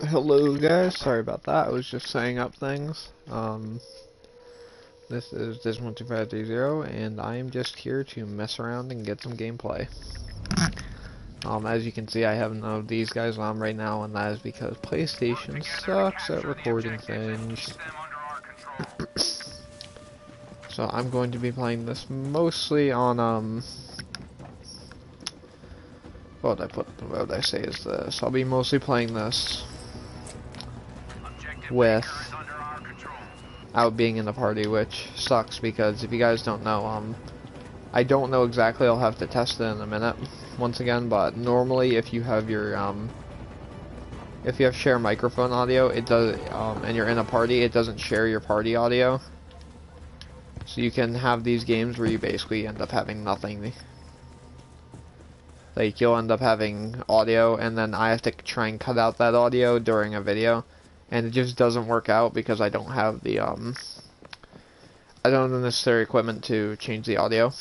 Hello guys, sorry about that. I was just setting up things. This is Dismal2530 and I am just here to mess around and get some gameplay. As you can see, I have none of these guys on right now, and that is because PlayStation sucks at recording things. So I'm going to be playing this mostly on what would I say is this? I'll be mostly playing this without being in the party, which sucks because if you guys don't know, I don't know exactly. I'll have to test it in a minute once again, but normally if you have your if you have share microphone audio, it does and you're in a party, it doesn't share your party audio. So you can have these games where you basically end up having nothing. Like you'll end up having audio and then I have to try and cut out that audio during a video, and it just doesn't work out because I don't have the I don't have the necessary equipment to change the audio.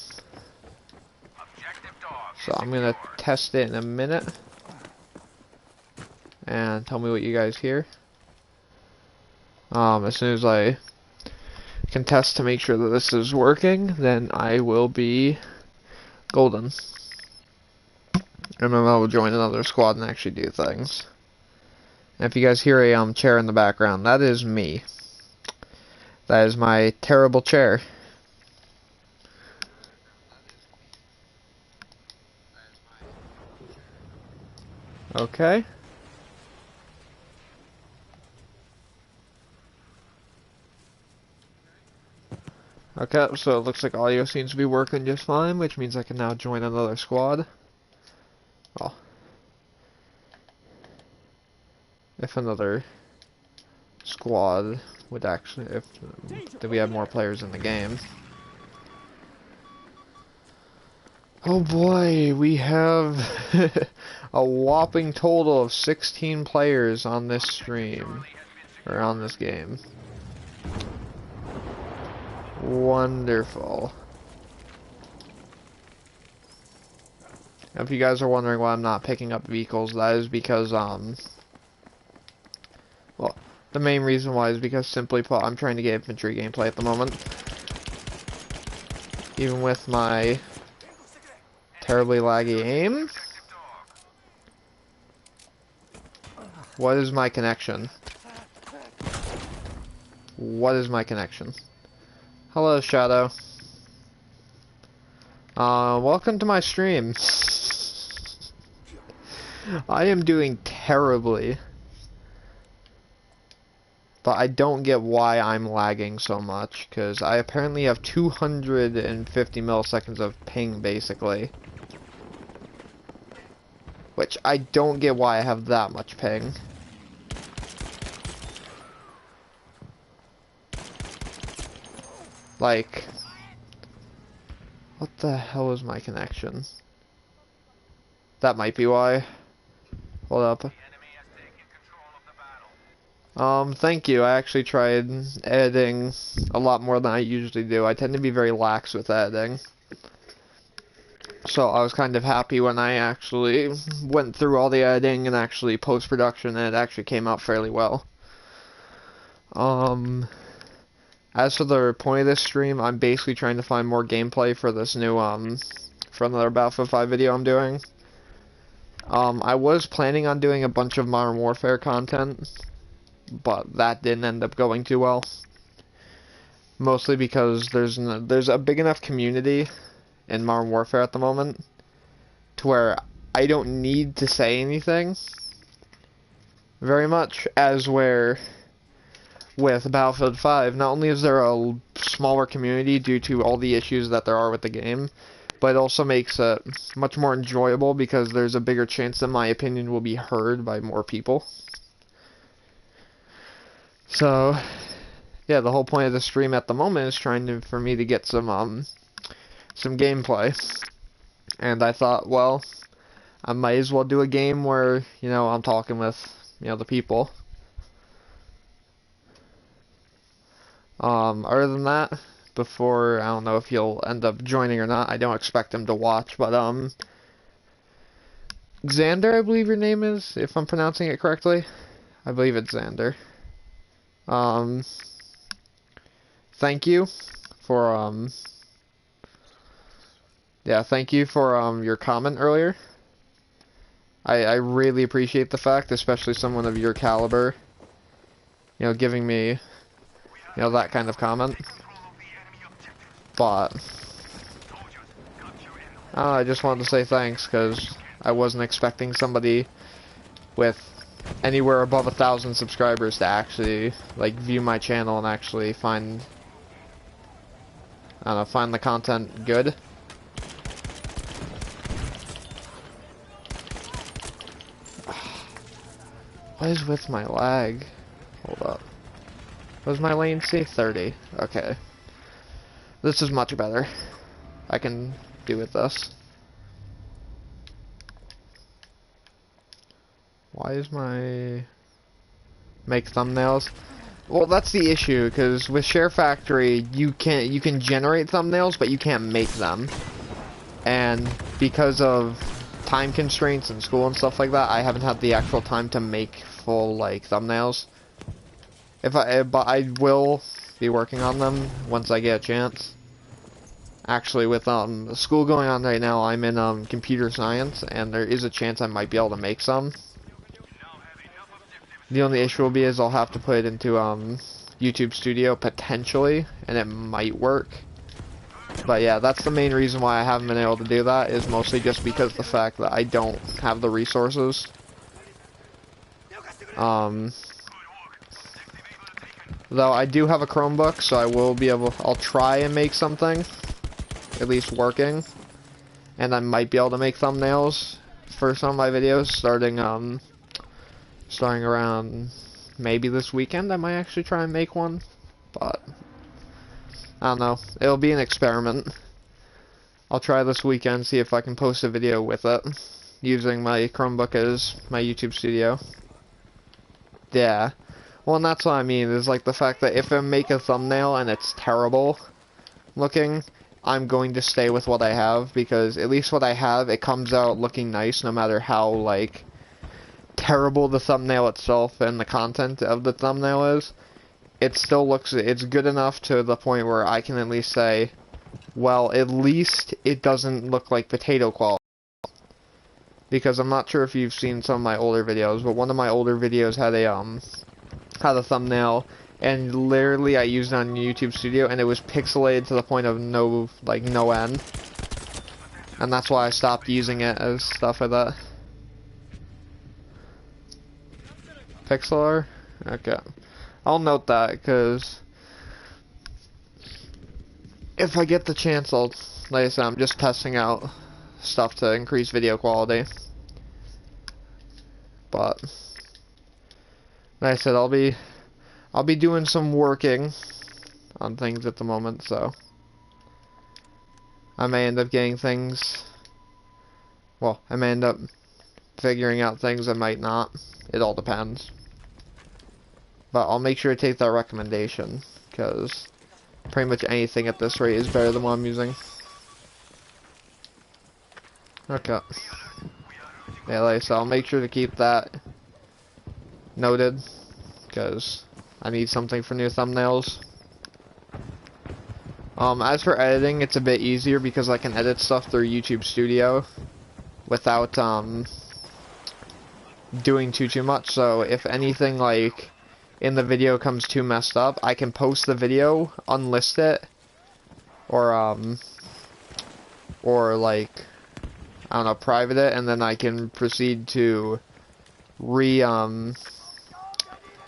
So I'm gonna test it in a minute and tell me what you guys hear. As soon as I can test to make sure that this is working, then I will be golden. And then I will join another squad and actually do things. And if you guys hear a chair in the background, that is me. That is my terrible chair. Okay. Okay, so it looks like audio seems to be working just fine, which means I can now join another squad. Well, if another squad would actually, if we had more players in the game. Oh boy, we have a whopping total of 16 players on this stream, or on this game. Wonderful. If you guys are wondering why I'm not picking up vehicles, that is because, well, the main reason why is because, simply put, I'm trying to get infantry gameplay at the moment. Even with my terribly laggy aim. What is my connection? What is my connection? Hello, Shadow. Welcome to my stream. I am doing terribly. But I don't get why I'm lagging so much, because I apparently have 250 milliseconds of ping, basically. Which I don't get why I have that much ping. Like, what the hell is my connection? That might be why. Hold up. Thank you. I actually tried editing a lot more than I usually do. I tend to be very lax with editing. So I was kind of happy when I actually went through all the editing and actually post-production, and it actually came out fairly well. As for the point of this stream, I'm basically trying to find more gameplay for this new, for another Battlefield 5 video I'm doing. I was planning on doing a bunch of Modern Warfare content, but that didn't end up going too well. Mostly because there's a big enough community in Modern Warfare at the moment to where I don't need to say anything very much, as where with Battlefield 5, not only is there a smaller community due to all the issues that there are with the game, but it also makes it much more enjoyable because there's a bigger chance that my opinion will be heard by more people. So, yeah, the whole point of the stream at the moment is for me to get some gameplay. And I thought, well, I might as well do a game where, you know, I'm talking with, you know, the people. Other than that, before. I don't know if he'll end up joining or not. I don't expect him to watch, but Xander, I believe your name is, if I'm pronouncing it correctly. I believe it's Xander. Thank you for yeah, thank you for your comment earlier. I really appreciate the fact, especially someone of your caliber, you know, giving me, you know, that kind of comment. But I just wanted to say thanks, because I wasn't expecting somebody with anywhere above 1,000 subscribers to actually, like, view my channel and actually find, I don't know, find the content good. What is with my lag? Hold up. What was my lane C? 30. Okay. This is much better. I can do with this. Why is my... Make thumbnails? Well, that's the issue, because with Share Factory, you can generate thumbnails, but you can't make them. And because of time constraints in school and stuff like that, I haven't had the actual time to make full, like, thumbnails. But I will be working on them once I get a chance. Actually, with school going on right now, I'm in computer science, and there is a chance I might be able to make some. The only issue will be is I'll have to put it into YouTube Studio potentially, and it might work. But yeah, that's the main reason why I haven't been able to do that, is mostly just because of the fact that I don't have the resources. Though I do have a Chromebook, so I will be able, I'll try and make something, at least working, and I might be able to make thumbnails for some of my videos, starting around maybe this weekend. I might actually try and make one, but I don't know. It'll be an experiment. I'll try this weekend, see if I can post a video with it, using my Chromebook as my YouTube studio. Yeah. Well, and that's what I mean, is like the fact that if I make a thumbnail and it's terrible looking, I'm going to stay with what I have, because at least what I have, it comes out looking nice no matter how, like, terrible the thumbnail itself and the content of the thumbnail is. It still looks, it's good enough to the point where I can at least say, well, at least it doesn't look like potato quality. Because I'm not sure if you've seen some of my older videos, but one of my older videos had a thumbnail, and literally I used it on YouTube Studio, and it was pixelated to the point of no end. And that's why I stopped using it as stuff like that. Pixelar? Okay. I'll note that, because if I get the chance, like I said, I'm just testing out stuff to increase video quality. But like I said, I'll be doing some working on things at the moment, so I may end up getting things. Well, I may end up figuring out things, I might not. It all depends. But I'll make sure to take that recommendation, because pretty much anything at this rate is better than what I'm using. Okay. Yeah, like I said, I'll make sure to keep that noted, because I need something for new thumbnails. As for editing, it's a bit easier because I can edit stuff through YouTube Studio without doing too much. So if anything, like, in the video comes too messed up, I can post the video, unlist it, or like, I don't know, private it, and then I can proceed to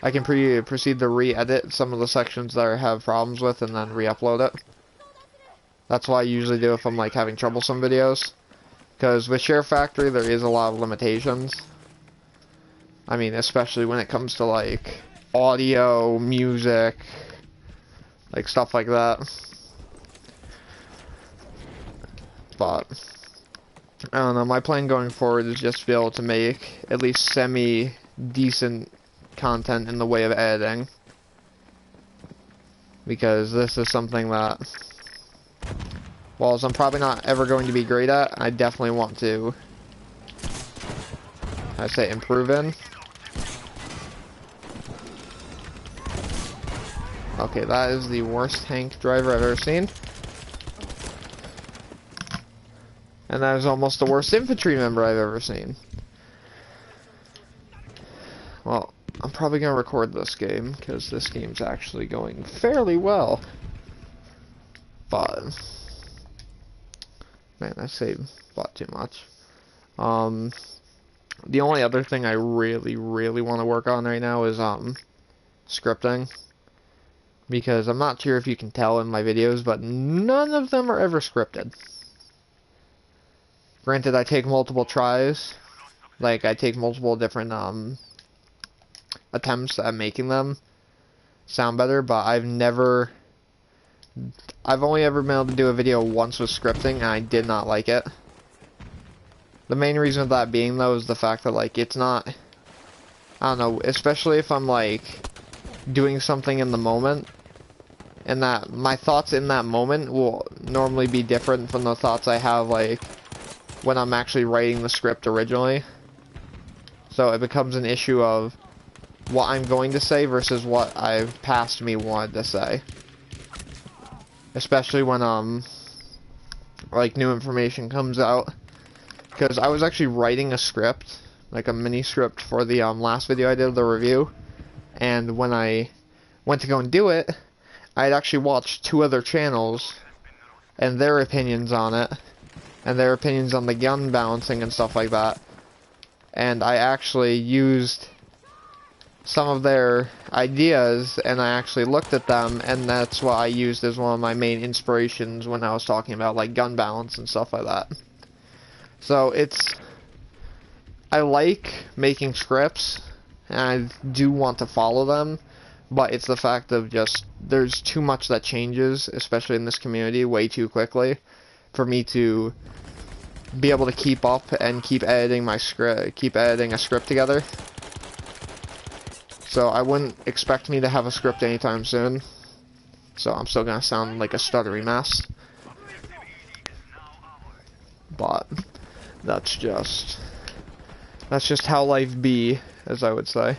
proceed to re-edit some of the sections that I have problems with, and then re-upload it. That's what I usually do if I'm, like, having troublesome videos. Because with Share Factory, there is a lot of limitations. I mean, especially when it comes to, like, audio, music, like, stuff like that. But I don't know, my plan going forward is just to be able to make at least semi-decent content in the way of editing. because this is something that, while I'm probably not ever going to be great at, I definitely want to, I say, improve in. Okay, that is the worst tank driver I've ever seen. And that is almost the worst infantry member I've ever seen. Well, I'm probably going to record this game, because this game's actually going fairly well. But, man, I saved bought too much. The only other thing I really want to work on right now is, scripting. Because I'm not sure if you can tell in my videos, but none of them are ever scripted. Granted, I take multiple tries. Like, I take multiple different, attempts at making them sound better, but I've only ever been able to do a video once with scripting, and I did not like it. The main reason of that being, though, is the fact that, like, it's not, I don't know, especially if I'm, like, doing something in the moment, and that my thoughts in that moment will normally be different from the thoughts I have, like, when I'm actually writing the script originally. So it becomes an issue of what I'm going to say versus what I've past me wanted to say. Especially when, like, new information comes out. Because I was actually writing a script, like a mini script for the, last video I did, the review. And when I went to go and do it, I had actually watched 2 other channels and their opinions on it, and their opinions on the gun balancing and stuff like that. And I actually used some of their ideas, and I actually looked at them, and that's what I used as one of my main inspirations when I was talking about, like, gun balance and stuff like that. So I like making scripts, and I do want to follow them, but it's the fact of just, there's too much that changes, especially in this community, way too quickly, for me to be able to keep up and keep editing my script, keep editing a script together. So I wouldn't expect me to have a script anytime soon. So I'm still gonna sound like a stuttery mess. But that's just how life be, as I would say.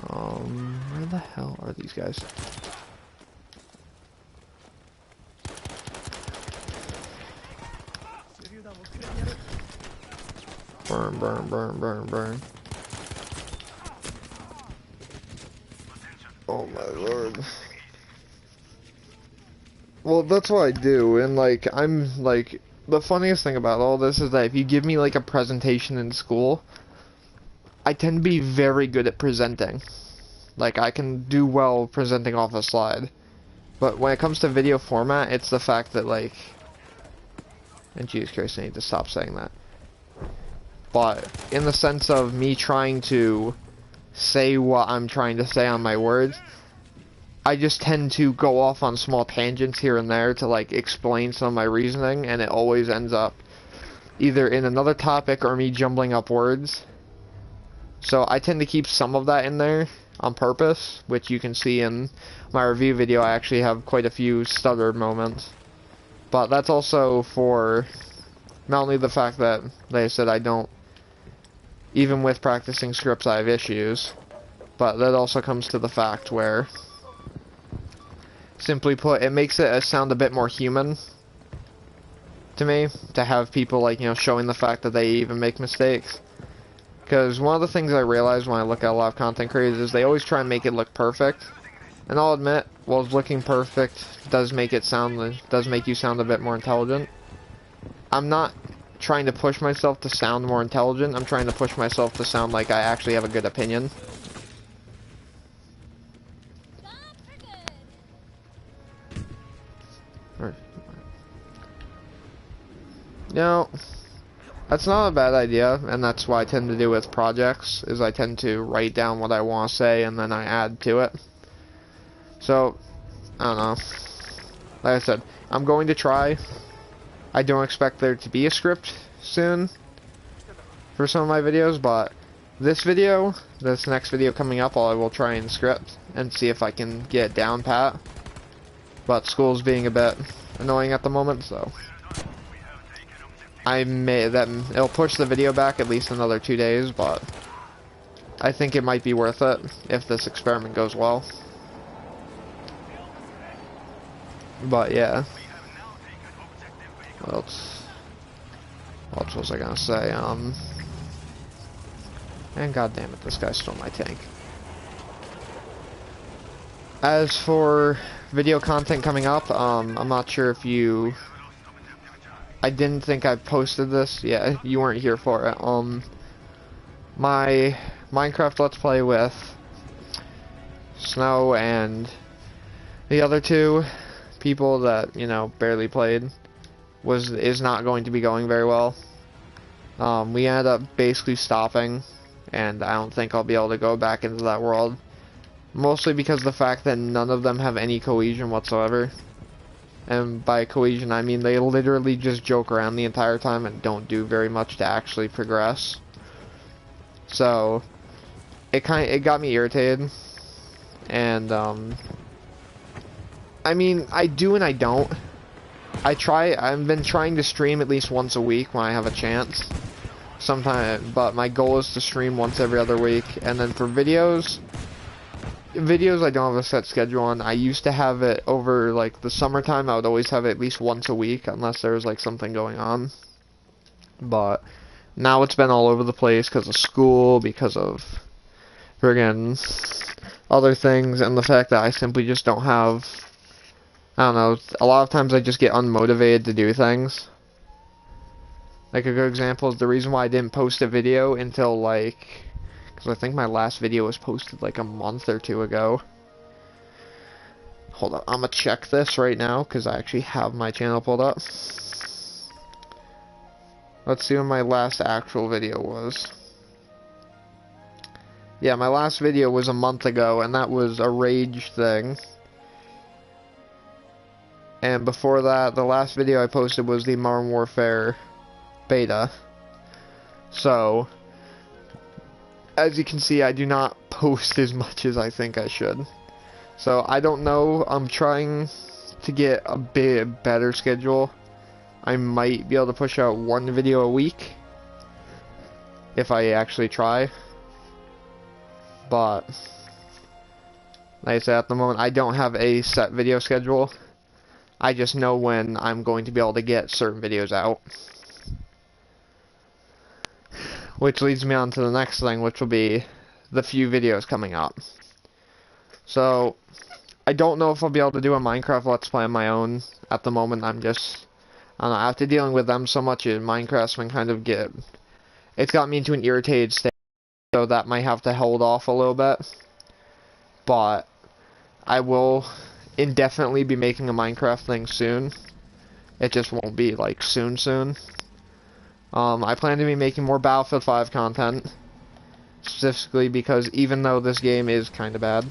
Where the hell are these guys? Burn, burn, burn, burn, burn. Oh my lord. Well, that's what I do, and like, I'm like, the funniest thing about all this is that if you give me like a presentation in school, I tend to be very good at presenting. Like, I can do well presenting off a slide. But when it comes to video format, it's the fact that, like, and Jesus Christ, I need to stop saying that. But in the sense of me trying to say what I'm trying to say on my words, I just tend to go off on small tangents here and there to, like, explain some of my reasoning, and it always ends up either in another topic or me jumbling up words. So I tend to keep some of that in there on purpose, which you can see in my review video. I actually have quite a few stuttered moments. But that's also for not only the fact that, like I said, I don't, even with practicing scripts I have issues, but that also comes to the fact where, simply put, it makes it sound a bit more human to me, to have people, like, you know, showing the fact that they even make mistakes. Because one of the things I realize when I look at a lot of content creators is they always try and make it look perfect. And I'll admit, while looking perfect does make you sound a bit more intelligent, I'm not trying to push myself to sound more intelligent. I'm trying to push myself to sound like I actually have a good opinion. You know, that's not a bad idea, and that's what I tend to do with projects, is I tend to write down what I want to say and then I add to it. So, I don't know. Like I said, I'm going to try. I don't expect there to be a script soon for some of my videos, but this next video coming up, I will try and script and see if I can get it down pat. But school's being a bit annoying at the moment, so it'll push the video back at least another 2 days, but I think it might be worth it if this experiment goes well. But yeah. What else was I gonna say? And god damn it, this guy stole my tank. As for video content coming up, I'm not sure if I didn't think I posted this. Yeah, you weren't here for it. My Minecraft Let's Play with Snow and the other two people that, you know, barely played is not going to be going very well. We ended up basically stopping, and I don't think I'll be able to go back into that world. Mostly because of the fact that none of them have any cohesion whatsoever. And by cohesion, I mean they literally just joke around the entire time and don't do very much to actually progress. So, it got me irritated. And, I mean, I do and I don't. I've been trying to stream at least once a week when I have a chance. But my goal is to stream once every other week. And then for videos I don't have a set schedule on. I used to have it over, like, the summertime. I would always have it at least once a week, unless there was, like, something going on. But now it's been all over the place because of school, because of friggin' other things, and the fact that I simply just don't have, I don't know, a lot of times I just get unmotivated to do things. Like, a good example is the reason why I didn't post a video until, like, because I think my last video was posted like a month or two ago. Hold up, I'm gonna check this right now because I actually have my channel pulled up. Let's see when my last actual video was. Yeah, my last video was a month ago, and that was a rage thing. And before that, the last video I posted was the Modern Warfare beta. So, as you can see, I do not post as much as I think I should. So, I don't know. I'm trying to get a bit better schedule. I might be able to push out one video a week if I actually try. But, like I said, at the moment, I don't have a set video schedule. I just know when I'm going to be able to get certain videos out. Which leads me on to the next thing, which will be the few videos coming up. So, I don't know if I'll be able to do a Minecraft Let's Play on my own. At the moment, I don't know, after dealing with them so much in Minecraft's been kind of it's got me into an irritated state, so that might have to hold off a little bit. But, I will indefinitely be making a Minecraft thing soon. It just won't be, like, soon. I plan to be making more Battlefield 5 content, specifically because even though this game is kind of bad,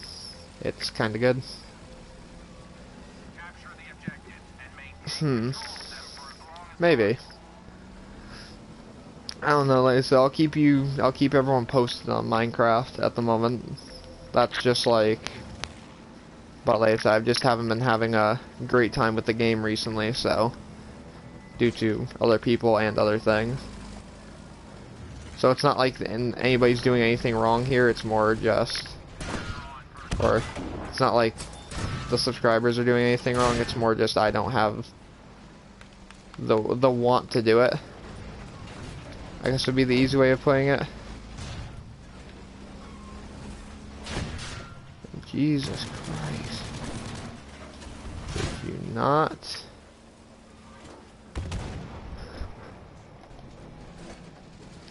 it's kind of good. Maybe. I don't know, like I said, I'll keep everyone posted on Minecraft at the moment. That's just like, but like I said, I just haven't been having a great time with the game recently, so, due to other people and other things. So it's not like anybody's doing anything wrong here, it's more just, or it's not like the subscribers are doing anything wrong, it's more just I don't have the want to do it. I guess would be the easy way of putting it. Jesus Christ. Did you not?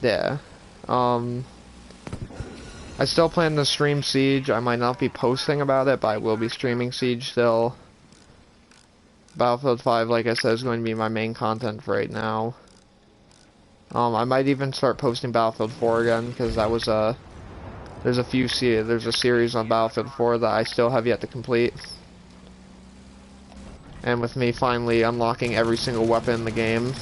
Yeah. I still plan to stream Siege. I might not be posting about it, but I will be streaming Siege still. Battlefield 5, like I said, is going to be my main content for right now. I might even start posting Battlefield 4 again, because that was there's a series on Battlefield 4 that I still have yet to complete. And with me finally unlocking every single weapon in the game,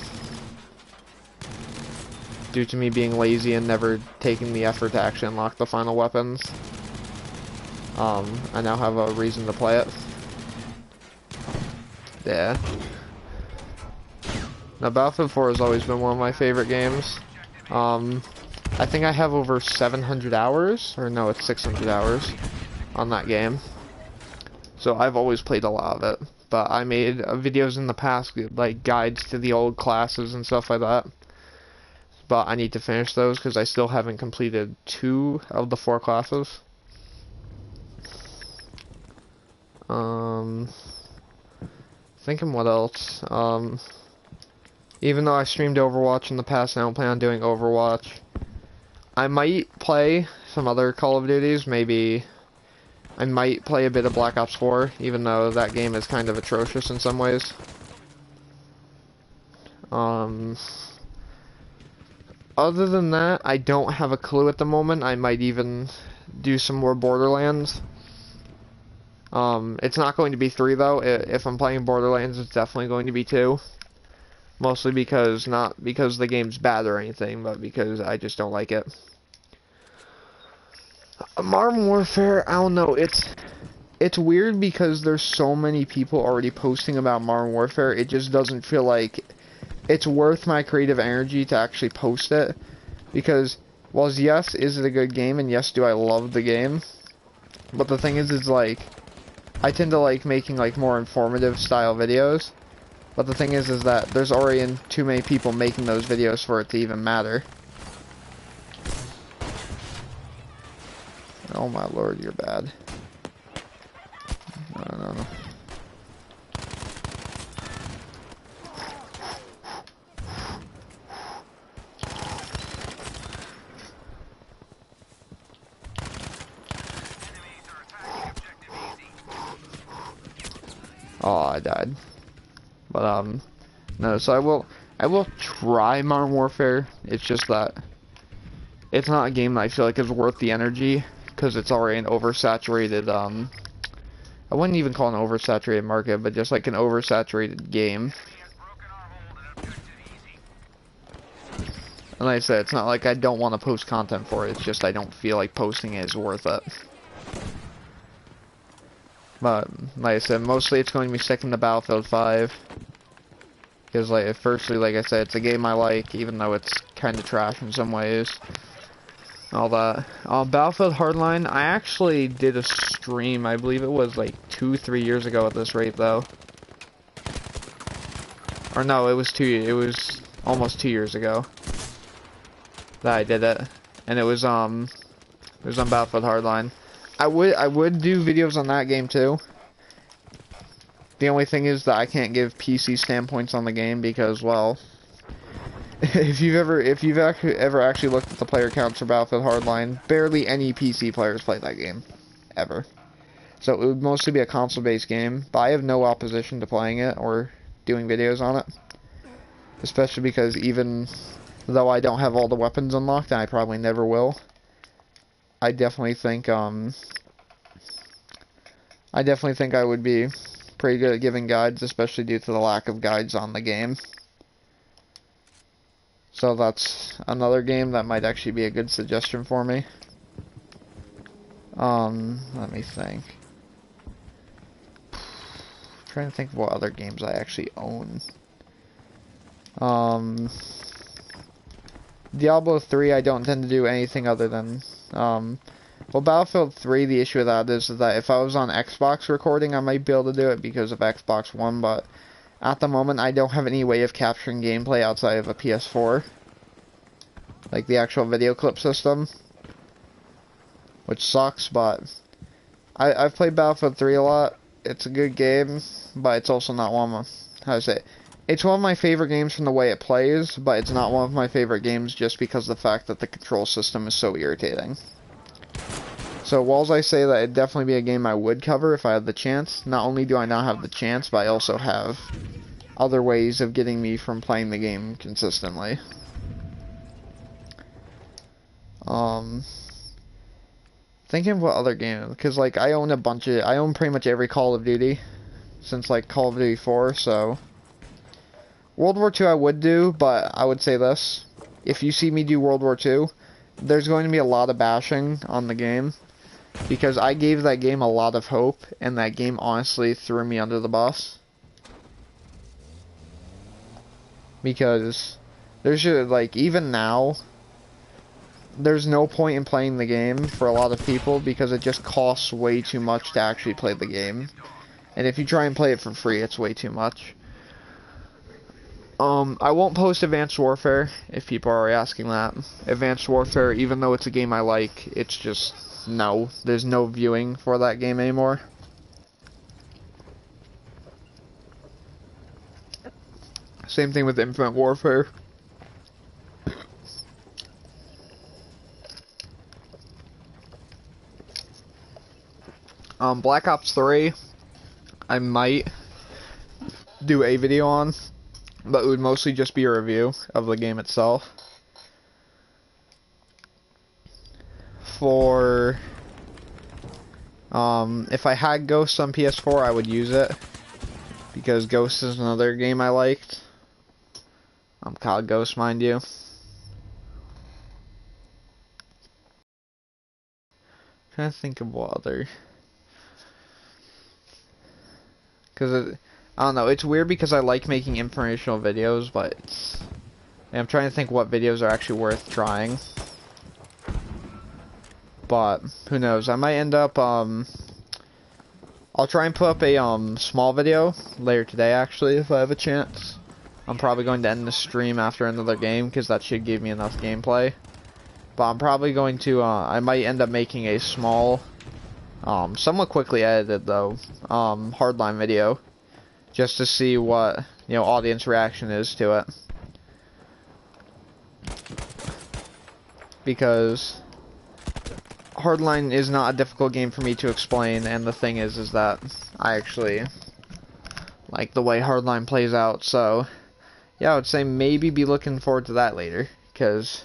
due to me being lazy and never taking the effort to actually unlock the final weapons. I now have a reason to play it. Yeah. Now, Battlefield 4 has always been one of my favorite games. I think I have over 700 hours, or no, it's 600 hours on that game. So I've always played a lot of it. But I made videos in the past, like guides to the old classes and stuff like that. But I need to finish those because I still haven't completed 2 of the 4 classes. Thinking what else? Even though I streamed Overwatch in the past, I don't plan on doing Overwatch. I might play some other Call of Duties, maybe I might play a bit of Black Ops 4, even though that game is kind of atrocious in some ways. Other than that, I don't have a clue at the moment. I might even do some more Borderlands. It's not going to be 3 though. If I'm playing Borderlands, it's definitely going to be 2. Mostly because, not because the game's bad or anything, but because I just don't like it. Modern Warfare, I don't know, it's weird because there's so many people already posting about Modern Warfare, it just doesn't feel like it's worth my creative energy to actually post it. Because, well, yes, is it a good game, and yes, do I love the game, but the thing is like, I tend to like making like more informative style videos. But the thing is that there's already too many people making those videos for it to even matter. Oh my lord, you're bad. No. Oh, I died. But no, so I will try Modern Warfare. It's just that it's not a game that I feel like is worth the energy because it's already an oversaturated I wouldn't even call it an oversaturated market, but just like an oversaturated game. And like I said, it's not like I don't want to post content for it, it's just I don't feel like posting it is worth it. But, like I said, mostly it's going to be sticking to Battlefield 5. Because, like, firstly, like I said, it's a game I like, even though it's kind of trash in some ways. All that. Battlefield Hardline, I actually did a stream, I believe it was like 2-3 years ago at this rate, though. Or no, it was almost 2 years ago that I did it. And it was on Battlefield Hardline. I would do videos on that game too. The only thing is that I can't give PC standpoints on the game because, well, if you've ever actually looked at the player counts for Battlefield Hardline, barely any PC players play that game, ever. So it would mostly be a console-based game, but I have no opposition to playing it or doing videos on it. Especially because even though I don't have all the weapons unlocked, and I probably never will, I definitely think I would be pretty good at giving guides, especially due to the lack of guides on the game. So that's another game that might actually be a good suggestion for me. Let me think. I'm trying to think of what other games I actually own. Diablo 3, I don't tend to do anything other than, well, Battlefield 3, the issue with that is that if I was on Xbox recording, I might be able to do it because of Xbox One, but at the moment, I don't have any way of capturing gameplay outside of a PS4. Like the actual video clip system. Which sucks, but I've played Battlefield 3 a lot. It's a good game, but it's also not one of my, how to say it? It's one of my favorite games from the way it plays, but it's not one of my favorite games just because of the fact that the control system is so irritating. So, whilst I say that it'd definitely be a game I would cover if I had the chance, not only do I not have the chance, but I also have other ways of getting me from playing the game consistently. Thinking of what other game, because, like, I own pretty much every Call of Duty since, like, Call of Duty 4, so World War II I would do, but I would say this. if you see me do World War II, there's going to be a lot of bashing on the game, because I gave that game a lot of hope, and that game honestly threw me under the bus. Because there's just, like, even now, there's no point in playing the game for a lot of people because it just costs way too much to actually play the game. And if you try and play it for free, it's way too much. I won't post Advanced Warfare, if people are asking that. Advanced Warfare, even though it's a game I like, it's just, no. There's no viewing for that game anymore. Same thing with Infinite Warfare. Black Ops 3, I might do a video on, but it would mostly just be a review of the game itself. For, if I had Ghost on PS4, I would use it, because Ghost is another game I liked. COD Ghost, mind you. Trying to think of what other, because I don't know, it's weird because I like making informational videos, but I'm trying to think what videos are actually worth trying. But who knows? I might end up I'll try and put up a small video later today, actually, if I have a chance. I'm probably going to end the stream after another game because that should give me enough gameplay. But I'm probably going to I might end up making a small somewhat quickly edited though Hardline video just to see what, you know, audience reaction is to it. Because Hardline is not a difficult game for me to explain, and the thing is that I actually like the way Hardline plays out, so yeah, I would say maybe be looking forward to that later, because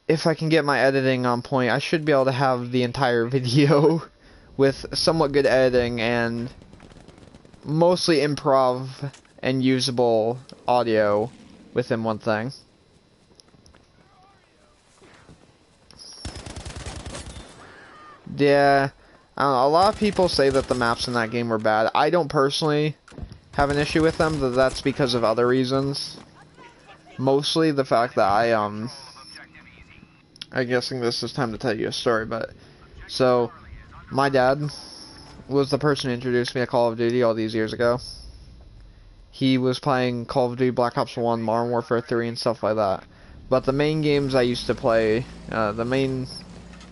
if I can get my editing on point, I should be able to have the entire video with somewhat good editing and mostly improv and usable audio within one thing. Yeah, I don't know, a lot of people say that the maps in that game were bad. I don't personally have an issue with them, but that's because of other reasons. Mostly the fact that I'm guessing this is time to tell you a story, but so my dad was the person who introduced me to Call of Duty all these years ago. He was playing Call of Duty Black Ops 1, Modern Warfare 3, and stuff like that. But the main games I used to play, the main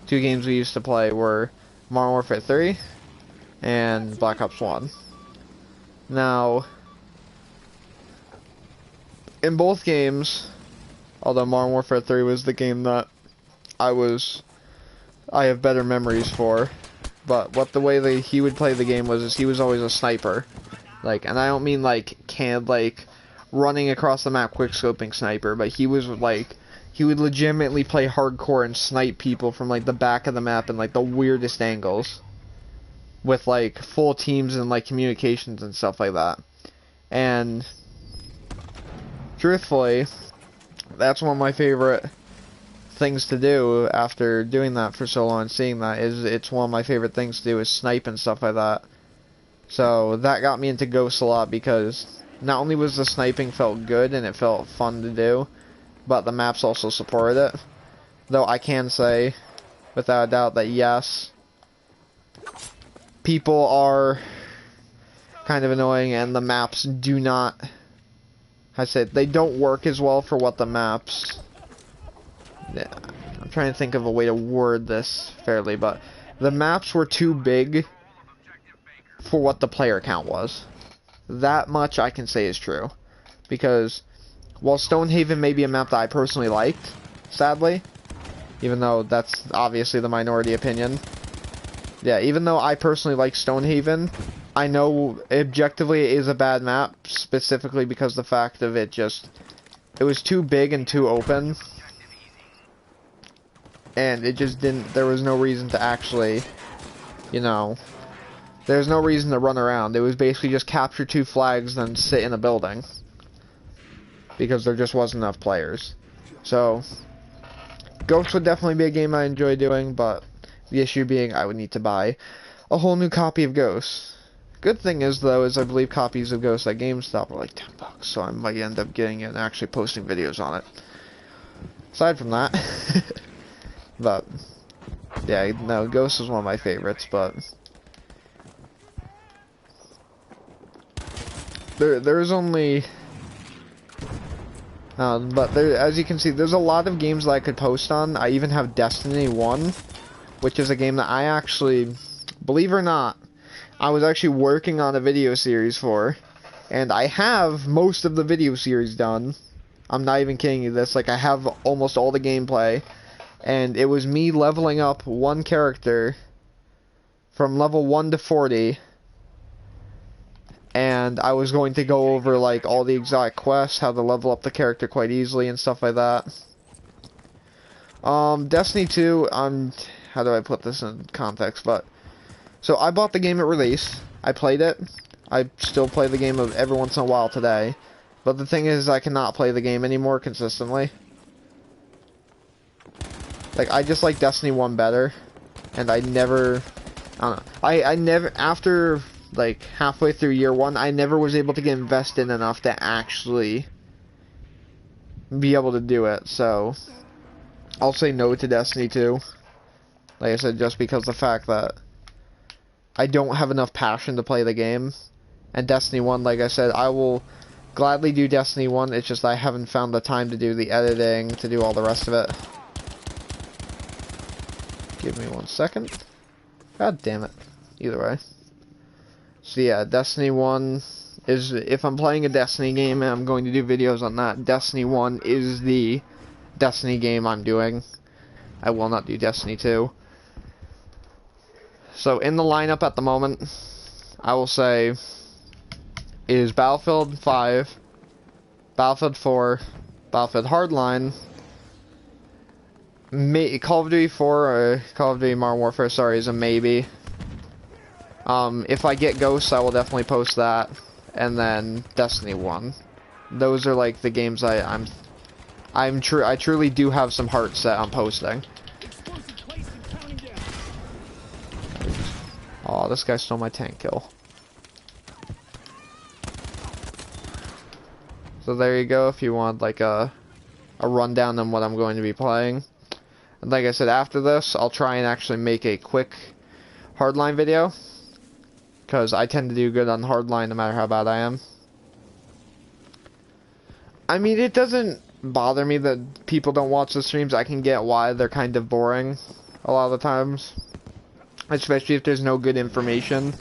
two games we used to play were Modern Warfare 3 and Black Ops 1. Now, in both games, although Modern Warfare 3 was the game that I have better memories for, but what the way that he would play the game was he was always a sniper. Like, and I don't mean like running across the map quick scoping sniper, but he was like, he would legitimately play hardcore and snipe people from like the back of the map in like the weirdest angles, with like full teams and like communications and stuff like that. And truthfully, that's one of my favorite things to do after doing that for so long and seeing that. It's one of my favorite things to do is snipe and stuff like that. So that got me into Ghosts a lot, because not only was the sniping felt good and it felt fun to do, but the maps also supported it. Though I can say without a doubt that yes, people are kind of annoying and the maps do not, I say, they don't work as well for what the maps, I'm trying to think of a way to word this fairly, but the maps were too big for what the player count was. That much I can say is true. Because while Stonehaven may be a map that I personally liked, sadly, even though that's obviously the minority opinion, yeah, even though I personally like Stonehaven, I know objectively it is a bad map, specifically because the fact of it was too big and too open. And it just didn't, there was no reason to actually, you know, there's no reason to run around. It was basically just capture 2 flags, then sit in a building. because there just wasn't enough players. So Ghosts would definitely be a game I enjoy doing, but the issue being I would need to buy a whole new copy of Ghosts. Good thing is, though, is I believe copies of Ghosts at GameStop are like $10, so I might end up getting it and actually posting videos on it. Aside from that, but yeah, no, Ghost is one of my favorites, but there's only but there, as you can see, there's a lot of games that I could post on. I even have Destiny 1, which is a game that I actually, believe it or not, I was actually working on a video series for, and I have most of the video series done. I'm not even kidding you this, like I have almost all the gameplay, and it was me leveling up one character from level 1 to 40, and I was going to go over like all the exotic quests, how to level up the character quite easily and stuff like that. Destiny 2, how do I put this in context, but so I bought the game at release, I played it, I still play the game every once in a while today, but the thing is I cannot play the game anymore consistently. Like, I just like Destiny 1 better, and I don't know, I never, after like halfway through year 1, I never was able to get invested enough to actually be able to do it, so I'll say no to Destiny 2. Like I said, just because of the fact that I don't have enough passion to play the game. And Destiny 1, like I said, I will gladly do Destiny 1, it's just I haven't found the time to do the editing, to do all the rest of it. Give me 1 second. God damn it. Either way. So yeah, Destiny 1 is, if I'm playing a Destiny game and I'm going to do videos on that, Destiny 1 is the Destiny game I'm doing. I will not do Destiny 2. So in the lineup at the moment, I will say, is Battlefield 5, Battlefield 4, Battlefield Hardline, Call of Duty 4, or Call of Duty Modern Warfare, sorry, is a maybe. If I get Ghosts, I will definitely post that, and then Destiny 1. Those are like the games I truly do have some heart set on posting. Oh, this guy stole my tank kill. So there you go, if you want like a rundown on what I'm going to be playing. And like I said, after this, I'll try and actually make a quick Hardline video, because I tend to do good on Hardline no matter how bad I am. I mean, it doesn't bother me that people don't watch the streams. I can get why they're kind of boring a lot of the times, especially if there's no good information.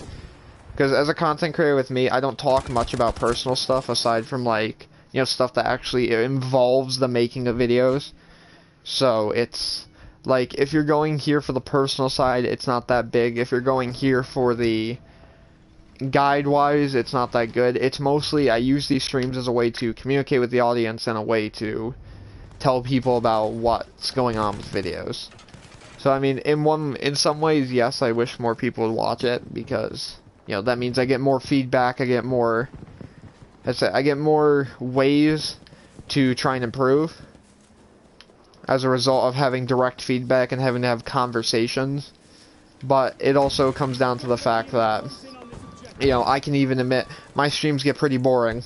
Because as a content creator with me, I don't talk much about personal stuff aside from like, you know, stuff that actually involves the making of videos. So it's like, if you're going here for the personal side, it's not that big. If you're going here for the guide-wise, it's not that good. It's mostly, I use these streams as a way to communicate with the audience and a way to tell people about what's going on with videos. So I mean, in some ways, yes, I wish more people would watch it, because, you know, that means I get more feedback, I get more ways to try and improve as a result of having direct feedback and having to have conversations. But it also comes down to the fact that, you know, I can even admit my streams get pretty boring,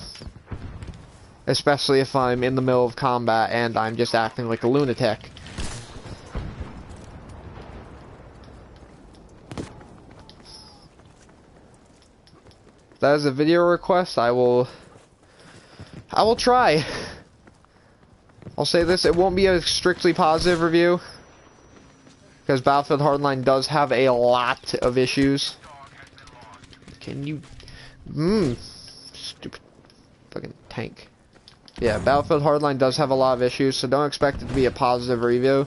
especially if I'm in the middle of combat and I'm just acting like a lunatic. If that is a video request, I will try. I'll say this, it won't be a strictly positive review, because Battlefield Hardline does have a lot of issues. Can you... stupid fucking tank. Yeah, Battlefield Hardline does have a lot of issues, so don't expect it to be a positive review.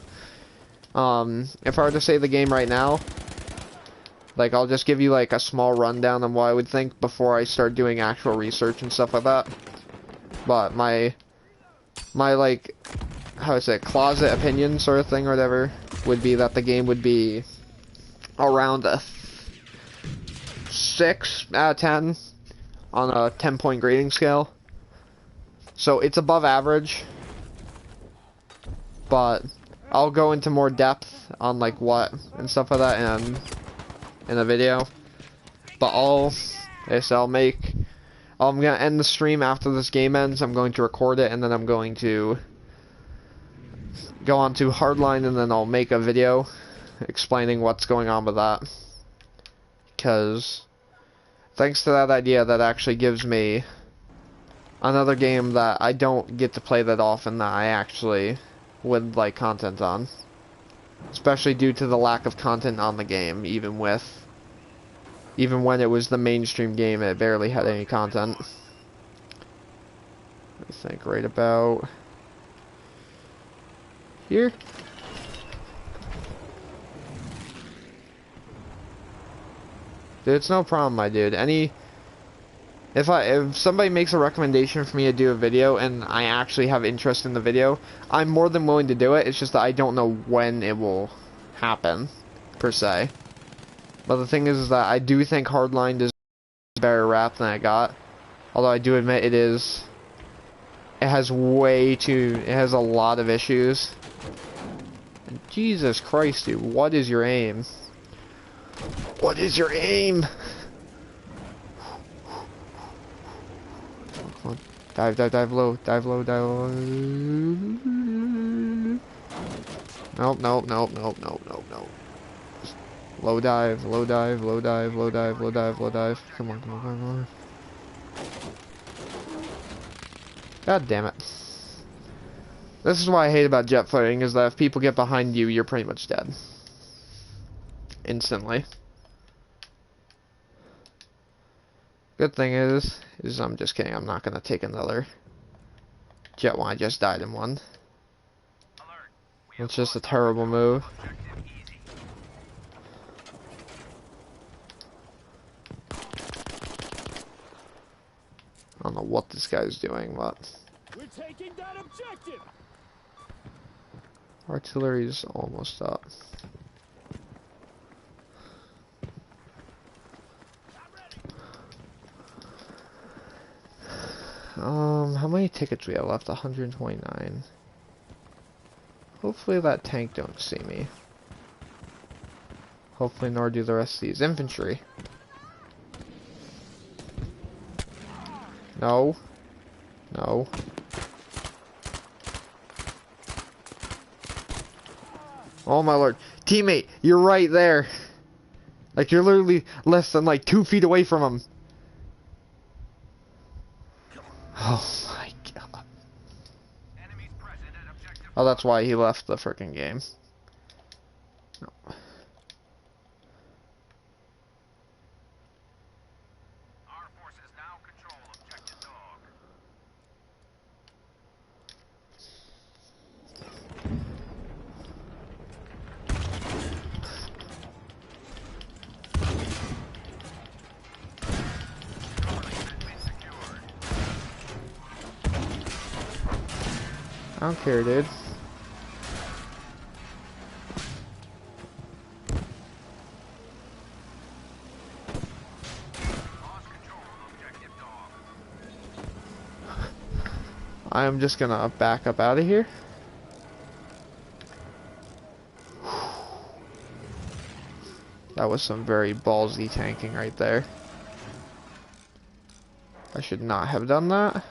If I were to say the game right now, like, I'll just give you like a small rundown on what I would think before I start doing actual research and stuff like that. But my like, how do I say it, closet opinion sort of thing or whatever would be that the game would be around a 6 out of 10 on a 10-point grading scale. So it's above average, but I'll go into more depth on like what and stuff like that in a video. But I'm gonna end the stream after this game ends. I'm going to record it, and then I'm going to go on to Hardline, and then I'll make a video explaining what's going on with that. Because thanks to that idea, that actually gives me another game that I don't get to play that often that I actually would like content on. Especially due to the lack of content on the game, even when it was the mainstream game, it barely had any content. I think right about here. Dude, it's no problem, my dude. If somebody makes a recommendation for me to do a video and I actually have interest in the video, I'm more than willing to do it. It's just that I don't know when it will happen, per se. But the thing is that I do think Hardline deserves a better rap than I got. Although I do admit it has a lot of issues. And Jesus Christ, dude, what is your aim? What is your aim? Come on. Dive low, dive low, dive low. Nope. Low dive, low dive, low dive, low dive, low dive, low dive. Come on. God damn it. This is what I hate about jet fighting, is that if people get behind you, you're pretty much dead. Instantly. Good thing is I'm just kidding. I'm not gonna take another jet when I just died in one. It's just a terrible move. I don't know what this guy's doing, but we're taking that objective. Artillery's almost up. How many tickets we have left? 129. Hopefully that tank don't see me. Hopefully nor do the rest of these infantry. No. No. Oh my lord. Teammate, you're right there. Like, you're literally less than like 2 feet away from him. Oh my god. Oh, that's why he left the frickin' game. No. Our forces now control objective dog. I don't care, dude. I am just gonna back up out of here. That was some very ballsy tanking right there. I should not have done that.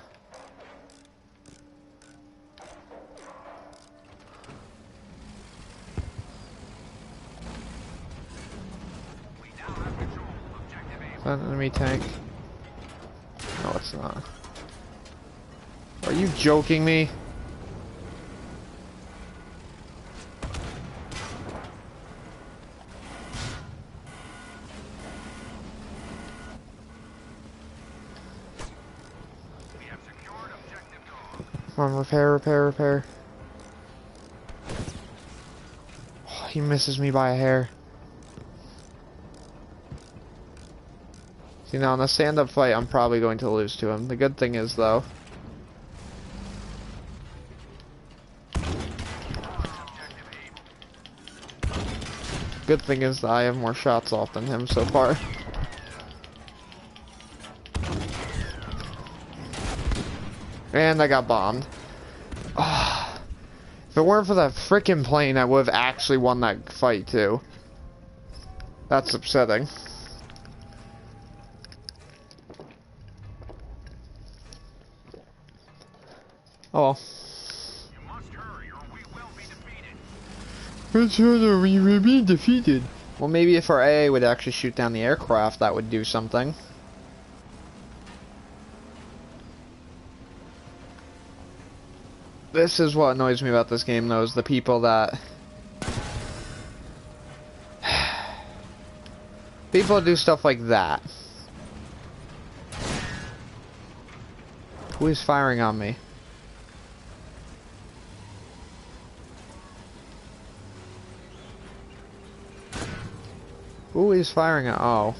Is that an enemy tank? No, it's not. Are you joking me? We have secured objective dog. Come on, repair. Oh, he misses me by a hair. See, now in a stand-up fight, I'm probably going to lose to him. The good thing is, though, that I have more shots off than him so far. And I got bombed. Oh, if it weren't for that frickin' plane, I would have actually won that fight too. That's upsetting. Oh well. You must hurry or we will be defeated. Let's hurry, we will be defeated. Well, maybe if our AA would actually shoot down the aircraft, that would do something. This is what annoys me about this game, though, is the people that... people do stuff like that. Who is firing on me? Who is firing at... oh.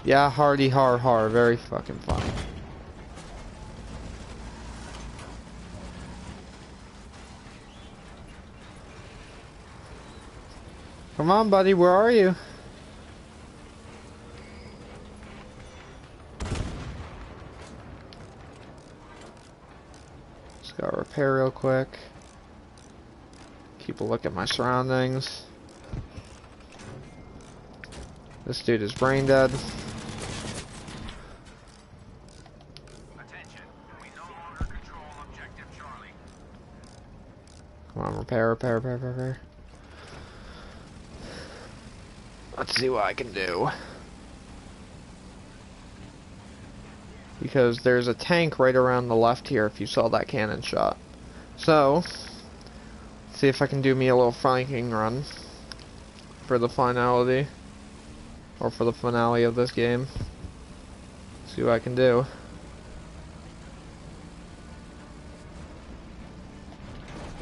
Yeah, hardy har har, very fucking funny. Come on, buddy, where are you? Just gotta repair real quick. Keep a look at my surroundings. This dude is brain dead. Attention. We no longer control objective Charlie. Come on, repair. Let's see what I can do. Because there's a tank right around the left here if you saw that cannon shot. So, see if I can do me a little flanking run for the finality. Or for the finale of this game. See what I can do.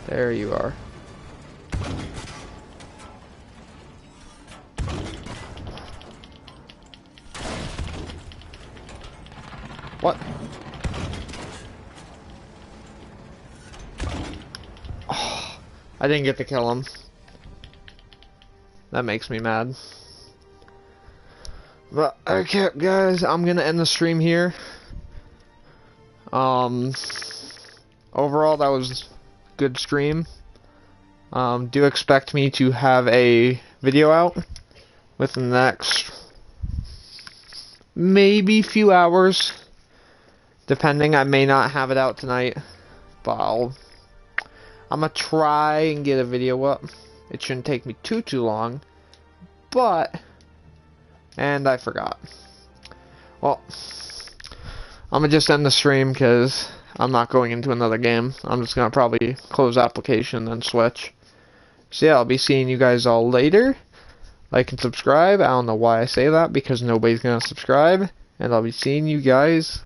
There you are. What? Oh, I didn't get to kill him. That makes me mad. But, okay, guys, I'm gonna end the stream here. Overall, that was a good stream. Do expect me to have a video out within the next maybe few hours. Depending, I may not have it out tonight, but I'm gonna try and get a video up. It shouldn't take me too long, but, and I forgot. Well, I'm gonna just end the stream because I'm not going into another game. I'm just gonna probably close application and switch. So yeah, I'll be seeing you guys all later. Like and subscribe. I don't know why I say that, because nobody's gonna subscribe. And I'll be seeing you guys